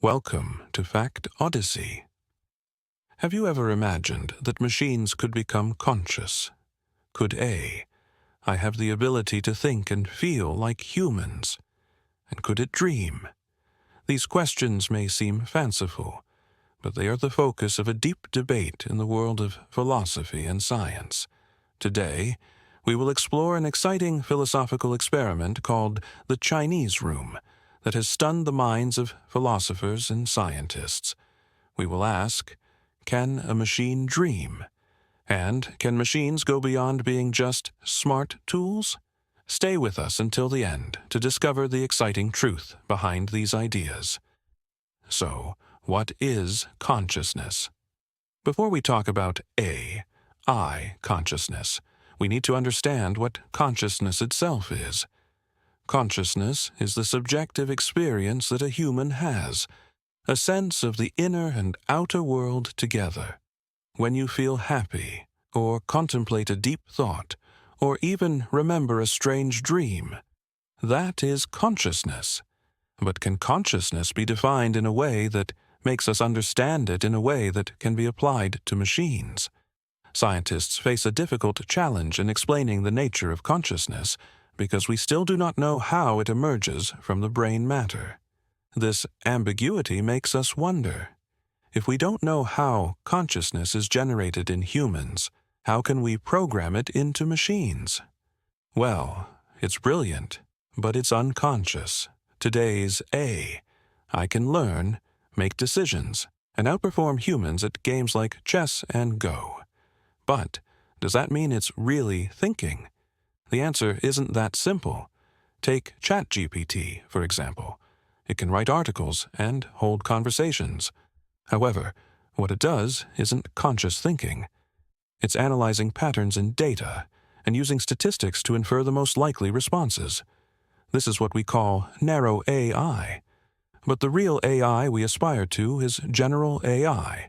Welcome to Fact Odyssey. Have you ever imagined that machines could become conscious? Could I have the ability to think and feel like humans? And could it dream? These questions may seem fanciful, but they are the focus of a deep debate in the world of philosophy and science. Today, we will explore an exciting philosophical experiment called the Chinese Room that has stunned the minds of philosophers and scientists. We will ask, can a machine dream? And can machines go beyond being just smart tools? Stay with us until the end to discover the exciting truth behind these ideas. So, what is consciousness? Before we talk about I consciousness, we need to understand what consciousness itself is. Consciousness is the subjective experience that a human has, a sense of the inner and outer world together. When you feel happy, or contemplate a deep thought, or even remember a strange dream, that is consciousness. But can consciousness be defined in a way that makes us understand it in a way that can be applied to machines? Scientists face a difficult challenge in explaining the nature of consciousness because we still do not know how it emerges from the brain matter. This ambiguity makes us wonder. If we don't know how consciousness is generated in humans, how can we program it into machines? Well, it's brilliant, but it's unconscious. Today's I can learn, make decisions, and outperform humans at games like chess and Go. But does that mean it's really thinking? The answer isn't that simple. Take ChatGPT, for example. It can write articles and hold conversations. However, what it does isn't conscious thinking. It's analyzing patterns in data and using statistics to infer the most likely responses. This is what we call narrow AI. But the real AI we aspire to is general AI,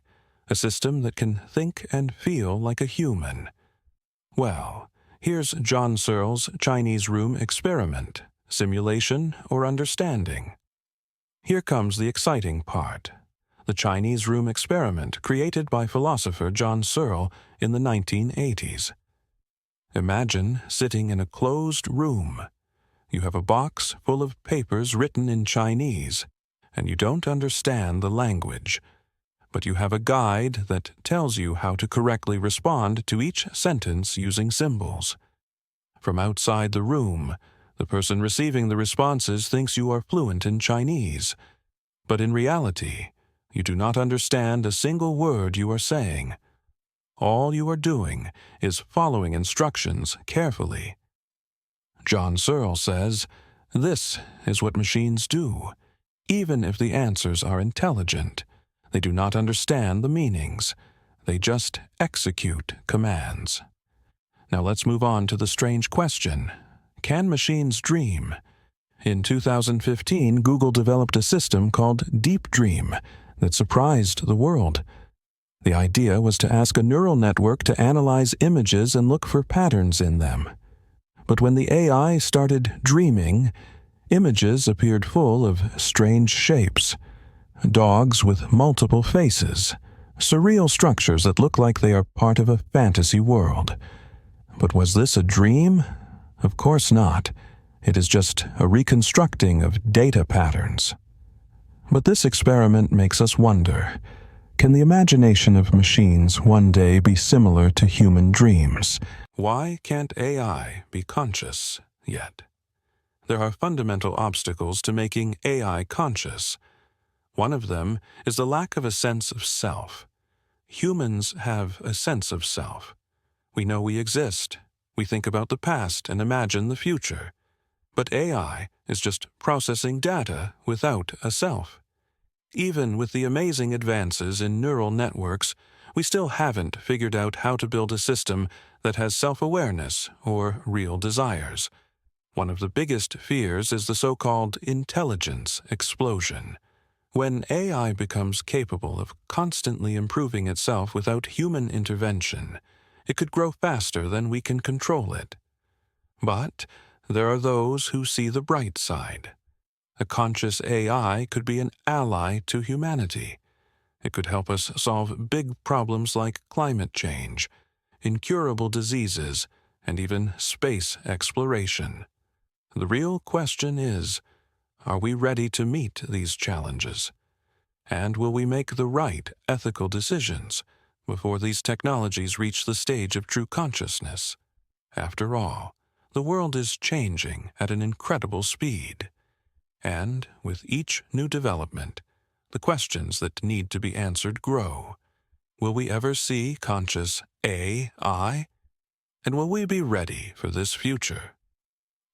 a system that can think and feel like a human. Well, here's John Searle's Chinese Room experiment, simulation or understanding. Here comes the exciting part. The Chinese Room experiment created by philosopher John Searle in the 1980s. Imagine sitting in a closed room. You have a box full of papers written in Chinese, and you don't understand the language. But you have a guide that tells you how to correctly respond to each sentence using symbols. From outside the room, the person receiving the responses thinks you are fluent in Chinese. But in reality, you do not understand a single word you are saying. All you are doing is following instructions carefully. John Searle says, this is what machines do. Even if the answers are intelligent, they do not understand the meanings. They just execute commands. Now let's move on to the strange question. Can machines dream? In 2015, Google developed a system called Deep Dream that surprised the world. The idea was to ask a neural network to analyze images and look for patterns in them. But when the AI started dreaming, images appeared full of strange shapes. Dogs with multiple faces, surreal structures that look like they are part of a fantasy world. But was this a dream? Of course not. It is just a reconstructing of data patterns. But this experiment makes us wonder, can the imagination of machines one day be similar to human dreams? Why can't AI be conscious yet? There are fundamental obstacles to making AI conscious. One of them is the lack of a sense of self. Humans have a sense of self. We know we exist. We think about the past and imagine the future. But AI is just processing data without a self. Even with the amazing advances in neural networks, we still haven't figured out how to build a system that has self-awareness or real desires. One of the biggest fears is the so-called intelligence explosion. When AI becomes capable of constantly improving itself without human intervention, it could grow faster than we can control it. But there are those who see the bright side. A conscious AI could be an ally to humanity. It could help us solve big problems like climate change, incurable diseases, and even space exploration. The real question is, are we ready to meet these challenges? And will we make the right ethical decisions before these technologies reach the stage of true consciousness? After all, the world is changing at an incredible speed. And with each new development, the questions that need to be answered grow. Will we ever see conscious AI? And will we be ready for this future?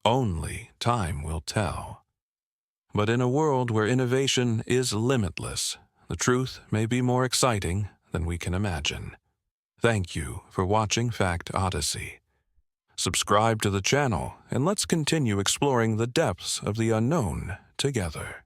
Only time will tell. But in a world where innovation is limitless, the truth may be more exciting than we can imagine. Thank you for watching Fact Odyssey. Subscribe to the channel and let's continue exploring the depths of the unknown together.